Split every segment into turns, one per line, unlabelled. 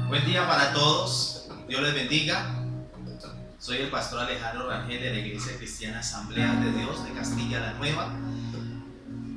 Buen día para todos, Dios les bendiga. Soy el pastor Alejandro Rangel de la Iglesia Cristiana Asamblea de Dios de Castilla la Nueva.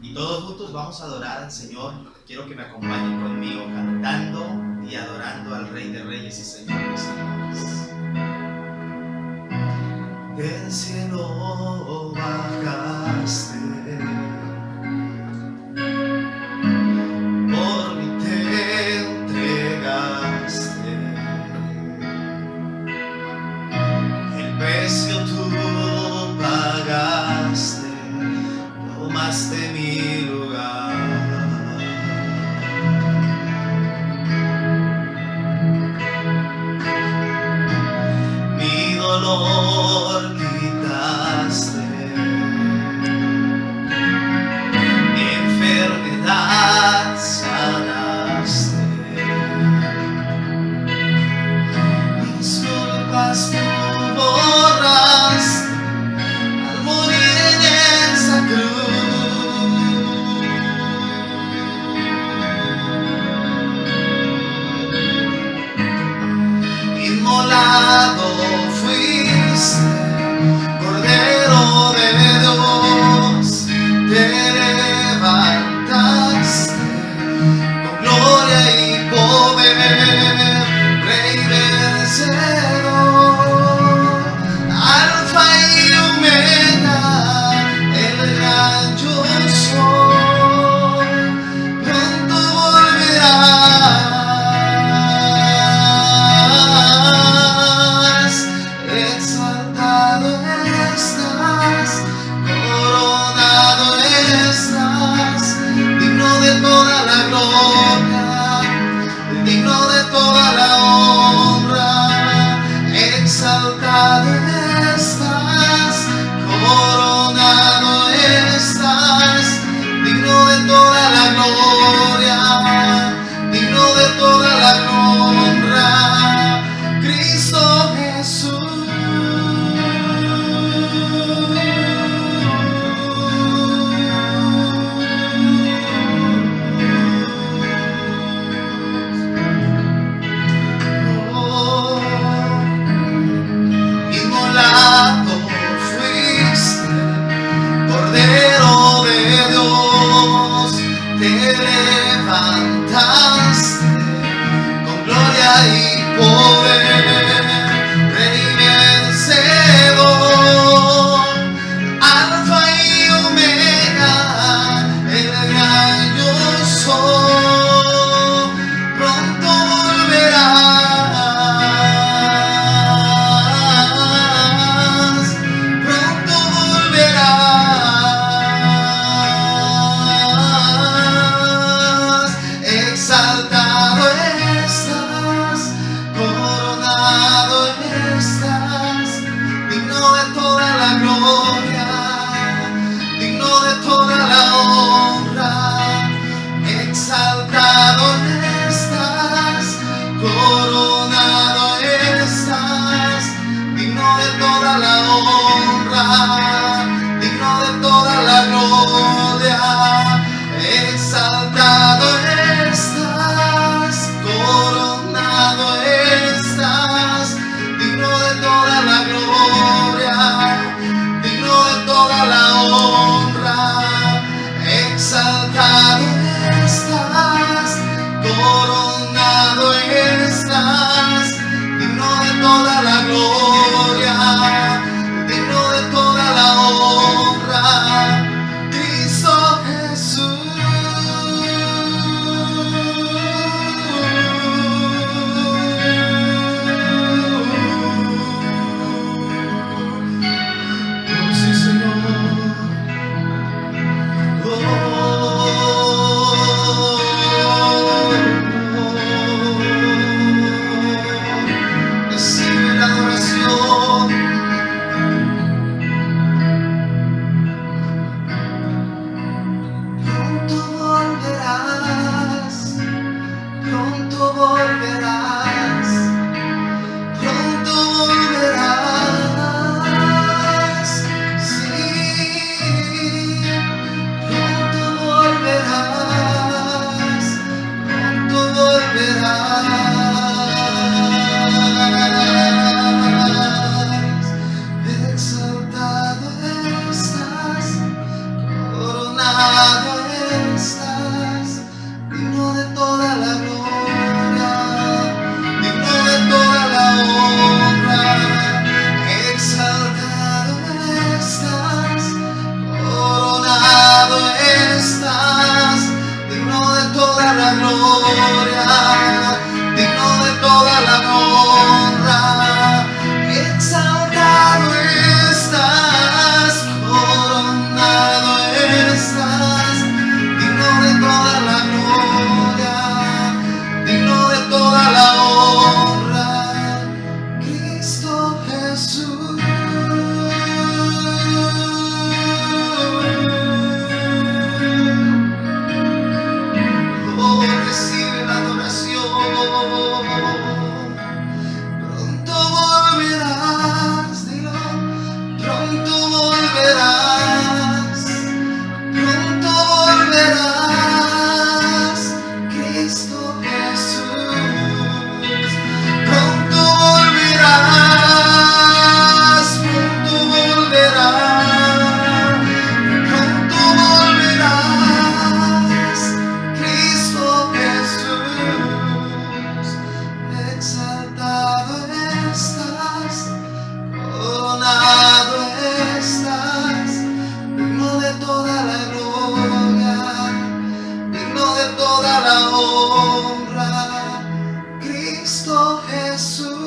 Y todos juntos vamos a adorar al Señor. Quiero que me acompañen conmigo cantando y adorando al Rey de Reyes y Señor de Señores. Del cielo bajaste, por mí te entregaste, el precio tú pagaste, tomaste mi lugar. Mi dolor quitaste, enfermedad sanaste, mis culpas tú borraste al morir en esa cruz. Inmolado fuiste, Cordero de Dios, te levantaste con gloria y poder, Rey vencedor, Alfa y Omega, el gran yo soy, pronto volverás, exaltado estás, coronado estás, digno de toda la gloria, digno de toda la honra, exaltado estás, coronado estás, digno de toda la gloria, digno de toda la honra, Cristo Jesús. Inmolado fuiste, Cordero de Dios, te levantaste con gloria y poder, Rey vencedor, Alfa y Omega, el gran yo soy, pronto volverás, pronto volverás, exaltado estás, coronado la gloria, digno de toda la honra. Exaltado estás, coronado estás, digno de toda la gloria, digno de toda la honra, Cristo Jesús. Oh, recibe la adoración. Pronto volverás, dilo, pronto volverás, pronto volverás, Cristo Jesús. Pronto volverás, pronto volverás, pronto volverás, Cristo Jesús. Exaltado estás, coronado estás, digno de toda la gloria, digno de toda la honra, Cristo Jesús.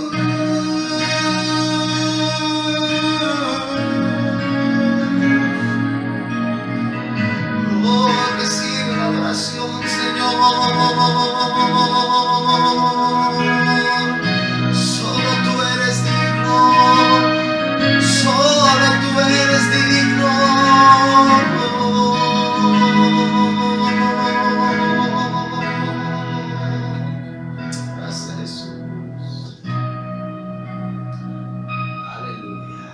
Oh, recibe la adoración, Señor. Solo tú eres digno, solo tú eres digno. Gracias, Jesús. Aleluya.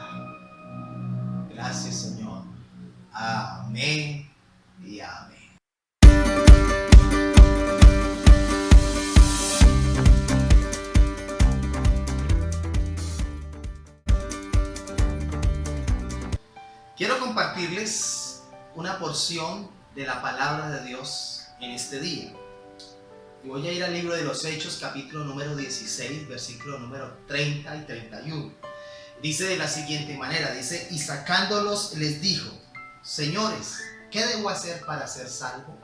Gracias, Señor. Amén y amén. Quiero compartirles una porción de la palabra de Dios en este día. Y voy a ir al libro de los Hechos, capítulo número 16, versículo número 30 y 31. Dice de la siguiente manera, dice: y sacándolos les dijo: señores, ¿qué debo hacer para ser salvo?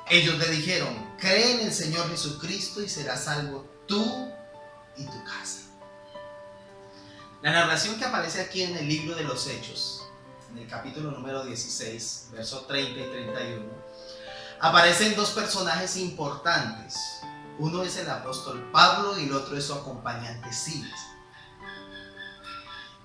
Ellos le dijeron: cree en el Señor Jesucristo y serás salvo tú y tu casa. La narración que aparece aquí en el libro de los Hechos, en el capítulo número 16, versos 30 y 31, aparecen dos personajes importantes. Uno es el apóstol Pablo y el otro es su acompañante Silas.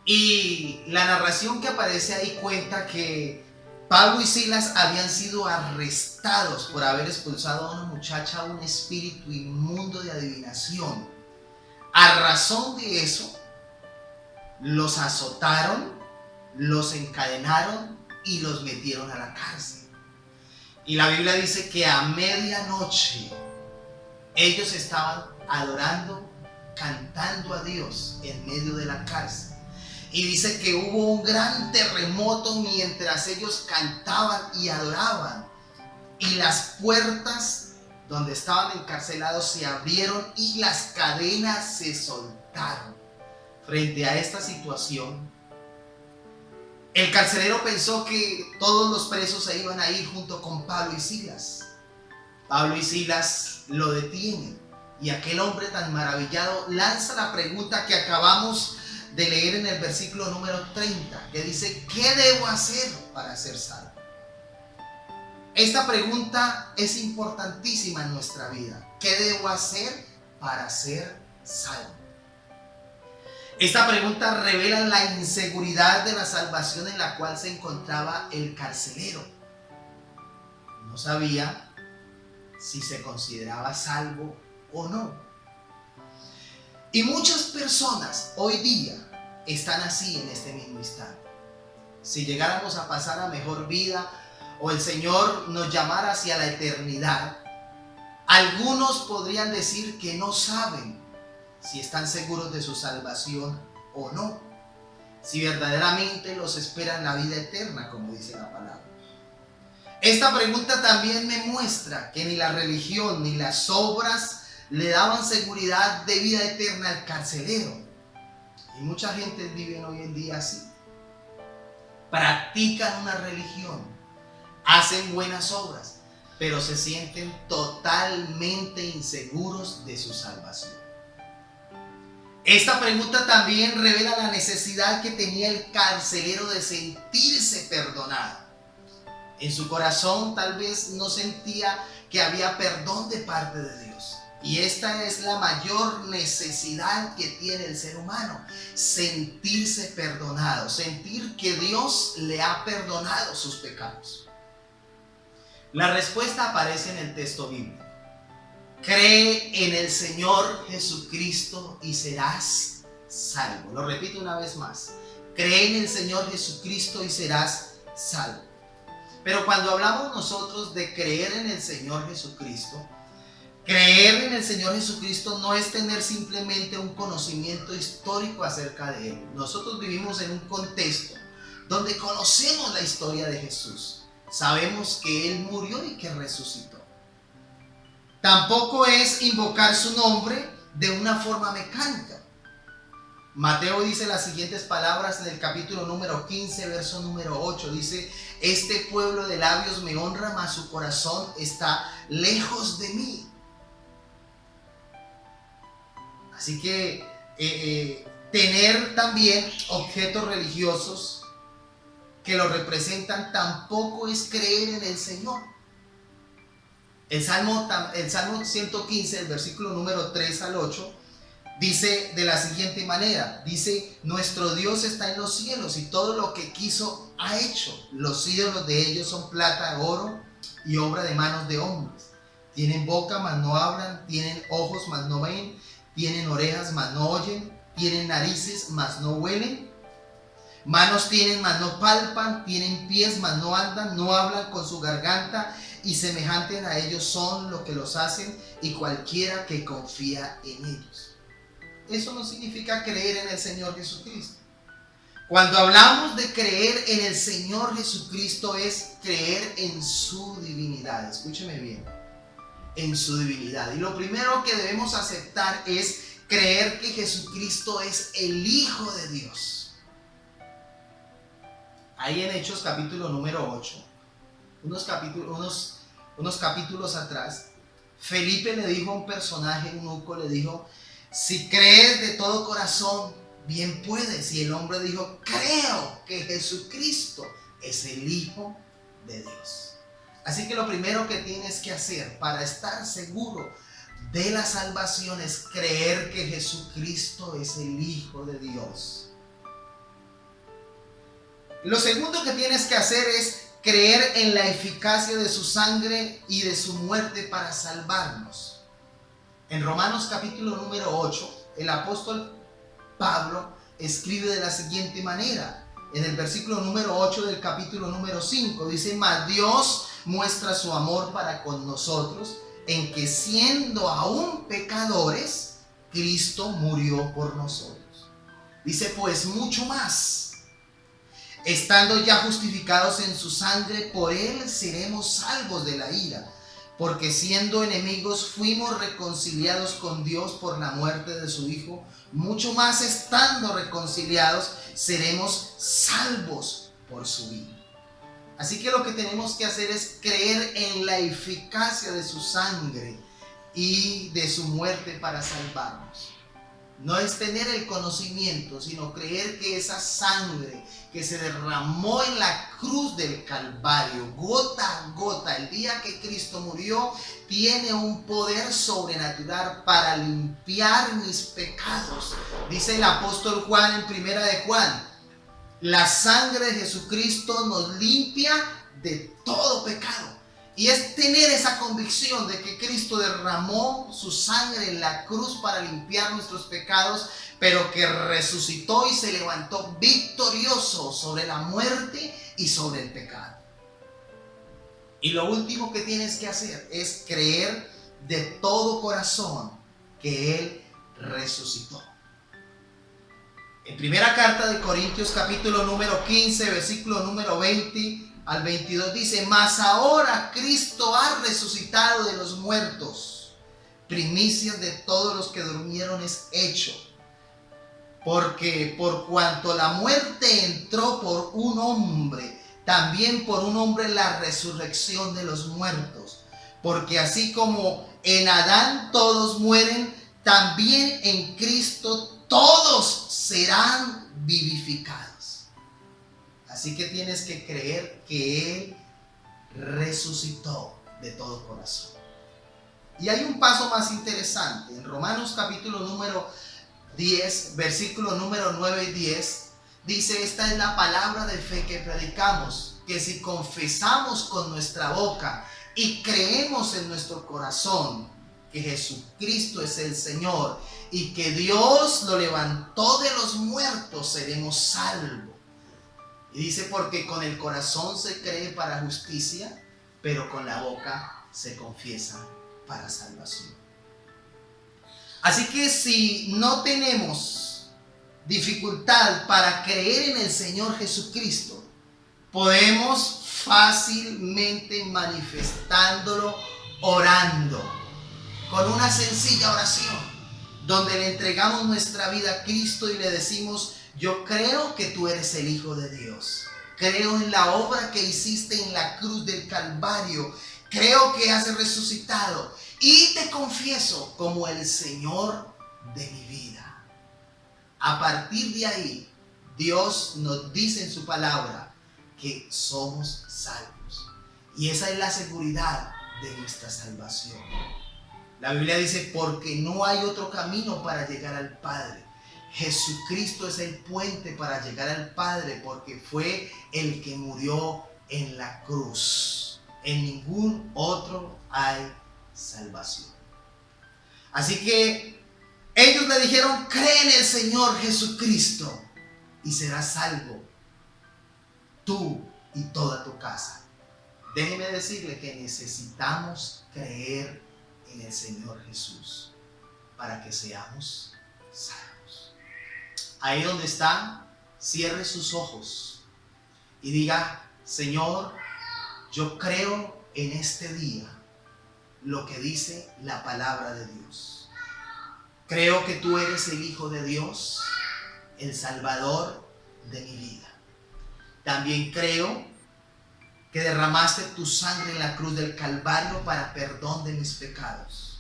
Y la narración que aparece ahí cuenta que Pablo y Silas habían sido arrestados por haber expulsado a una muchacha un espíritu inmundo de adivinación. A razón de eso, los azotaron, los encadenaron y los metieron a la cárcel. Y la Biblia dice que a medianoche ellos estaban adorando, cantando a Dios en medio de la cárcel. Y dice que hubo un gran terremoto mientras ellos cantaban y adoraban. Y las puertas donde estaban encarcelados se abrieron y las cadenas se soltaron. Frente a esta situación, el carcelero pensó que todos los presos se iban a ir junto con Pablo y Silas. Pablo y Silas lo detienen y aquel hombre tan maravillado lanza la pregunta que acabamos de leer en el versículo número 30, que dice: ¿qué debo hacer para ser salvo? Esta pregunta es importantísima en nuestra vida. ¿Qué debo hacer para ser salvo? Esta pregunta revela la inseguridad de la salvación en la cual se encontraba el carcelero. No sabía si se consideraba salvo o no. Y muchas personas hoy día están así en este mismo instante. Si llegáramos a pasar a mejor vida o el Señor nos llamara hacia la eternidad, algunos podrían decir que no saben si están seguros de su salvación o no, si verdaderamente los espera la vida eterna, como dice la palabra. Esta pregunta también me muestra que ni la religión ni las obras le daban seguridad de vida eterna al carcelero. Y mucha gente vive hoy en día así. Practican una religión, hacen buenas obras, pero se sienten totalmente inseguros de su salvación. Esta pregunta también revela la necesidad que tenía el carcelero de sentirse perdonado. En su corazón tal vez no sentía que había perdón de parte de Dios. Y esta es la mayor necesidad que tiene el ser humano: sentirse perdonado, sentir que Dios le ha perdonado sus pecados. La respuesta aparece en el texto bíblico. Cree en el Señor Jesucristo y serás salvo. Lo repito una vez más. Cree en el Señor Jesucristo y serás salvo. Pero cuando hablamos nosotros de creer en el Señor Jesucristo, creer en el Señor Jesucristo no es tener simplemente un conocimiento histórico acerca de Él. Nosotros vivimos en un contexto donde conocemos la historia de Jesús. Sabemos que Él murió y que resucitó. Tampoco es invocar su nombre de una forma mecánica. Mateo dice las siguientes palabras en el capítulo número 15, verso número 8. Dice: este pueblo de labios me honra, mas su corazón está lejos de mí. Así que tener también objetos religiosos que lo representan tampoco es creer en el Señor. El Salmo 115, el versículo número 3 al 8, dice de la siguiente manera. Dice: nuestro Dios está en los cielos y todo lo que quiso ha hecho. Los ídolos de ellos son plata, oro y obra de manos de hombres. Tienen boca, mas no hablan. Tienen ojos, mas no ven. Tienen orejas, mas no oyen. Tienen narices, mas no huelen. Manos tienen, mas no palpan. Tienen pies, mas no andan. No hablan con su garganta. Y semejantes a ellos son los que los hacen, y cualquiera que confía en ellos. Eso no significa creer en el Señor Jesucristo. Cuando hablamos de creer en el Señor Jesucristo es creer en su divinidad. Escúcheme bien. En su divinidad. Y lo primero que debemos aceptar es creer que Jesucristo es el Hijo de Dios. Ahí en Hechos capítulo número 8, unos capítulos atrás, Felipe le dijo a un personaje, un eunuco, le dijo: si crees de todo corazón, bien puedes. Y el hombre dijo: creo que Jesucristo es el Hijo de Dios. Así que lo primero que tienes que hacer para estar seguro de la salvación es creer que Jesucristo es el Hijo de Dios. Lo segundo que tienes que hacer es creer en la eficacia de su sangre y de su muerte para salvarnos. En Romanos capítulo número 8, el apóstol Pablo escribe de la siguiente manera. En el versículo número 8 del capítulo número 5 dice: mas Dios muestra su amor para con nosotros, en que siendo aún pecadores, Cristo murió por nosotros. Dice: pues mucho más, estando ya justificados en su sangre, por él seremos salvos de la ira. Porque siendo enemigos fuimos reconciliados con Dios por la muerte de su Hijo. Mucho más, estando reconciliados, seremos salvos por su vida. Así que lo que tenemos que hacer es creer en la eficacia de su sangre y de su muerte para salvarnos. No es tener el conocimiento, sino creer que esa sangre que se derramó en la cruz del Calvario, gota a gota, el día que Cristo murió, tiene un poder sobrenatural para limpiar mis pecados. Dice el apóstol Juan en primera de Juan: la sangre de Jesucristo nos limpia de todo pecado. Y es tener esa convicción de que Cristo derramó su sangre en la cruz para limpiar nuestros pecados, pero que resucitó y se levantó victorioso sobre la muerte y sobre el pecado. Y lo último que tienes que hacer es creer de todo corazón que Él resucitó. En primera carta de Corintios capítulo número 15, versículo número 20 al 22 dice: mas ahora Cristo ha resucitado de los muertos, primicias de todos los que durmieron es hecho. Porque por cuanto la muerte entró por un hombre, también por un hombre la resurrección de los muertos.
porque así como en Adán todos mueren, también en Cristo todos serán vivificados. Así que tienes que creer que Él resucitó de todo corazón. Y hay un paso más interesante. En Romanos capítulo número 10, versículo número 9 y 10, dice: esta es la palabra de fe que predicamos, que si confesamos con nuestra boca y creemos en nuestro corazón que Jesucristo es el Señor y que Dios lo levantó de los muertos, seremos salvos. Y dice: porque con el corazón se cree para justicia, pero con la boca se confiesa para salvación. Así que si no tenemos dificultad para creer en el Señor Jesucristo, podemos fácilmente manifestándolo orando, con una sencilla oración, donde le entregamos nuestra vida a Cristo y le decimos: yo creo que tú eres el Hijo de Dios. Creo en la obra que hiciste en la cruz del Calvario. Creo que has resucitado y te confieso como el Señor de mi vida. A partir de ahí, Dios nos dice en su palabra que somos salvos. Y esa es la seguridad de nuestra salvación. La Biblia dice: porque no hay otro camino para llegar al Padre. Jesucristo es el puente para llegar al Padre, porque fue el que murió en la cruz. En ningún otro hay salvación. Así que ellos le dijeron: cree en el Señor Jesucristo y serás salvo, tú y toda tu casa. Déjeme decirle que necesitamos creer en el Señor Jesús para que seamos salvos. Ahí donde está, cierre sus ojos y diga: Señor, yo creo en este día lo que dice la palabra de Dios. Creo que tú eres el Hijo de Dios, el Salvador de mi vida. También creo que derramaste tu sangre en la cruz del Calvario para perdón de mis pecados.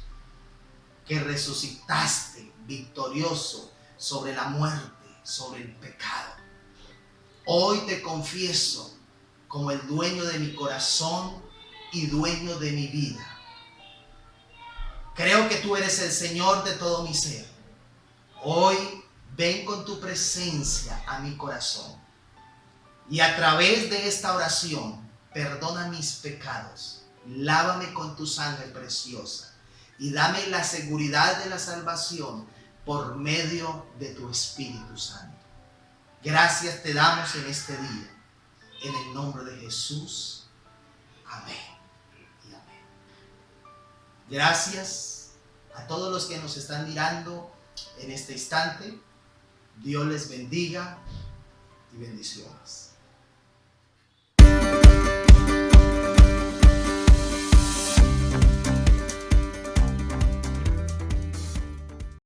Que resucitaste victorioso sobre la muerte, sobre el pecado. Hoy te confieso como el dueño de mi corazón y dueño de mi vida. Creo que tú eres el Señor de todo mi ser. Hoy ven con tu presencia a mi corazón. Y a través de esta oración, perdona mis pecados. Lávame con tu sangre preciosa. Y dame la seguridad de la salvación por medio de tu Espíritu Santo. Gracias te damos en este día. En el nombre de Jesús. Amén y amén. Gracias a todos los que nos están mirando en este instante. Dios les bendiga y bendiciones.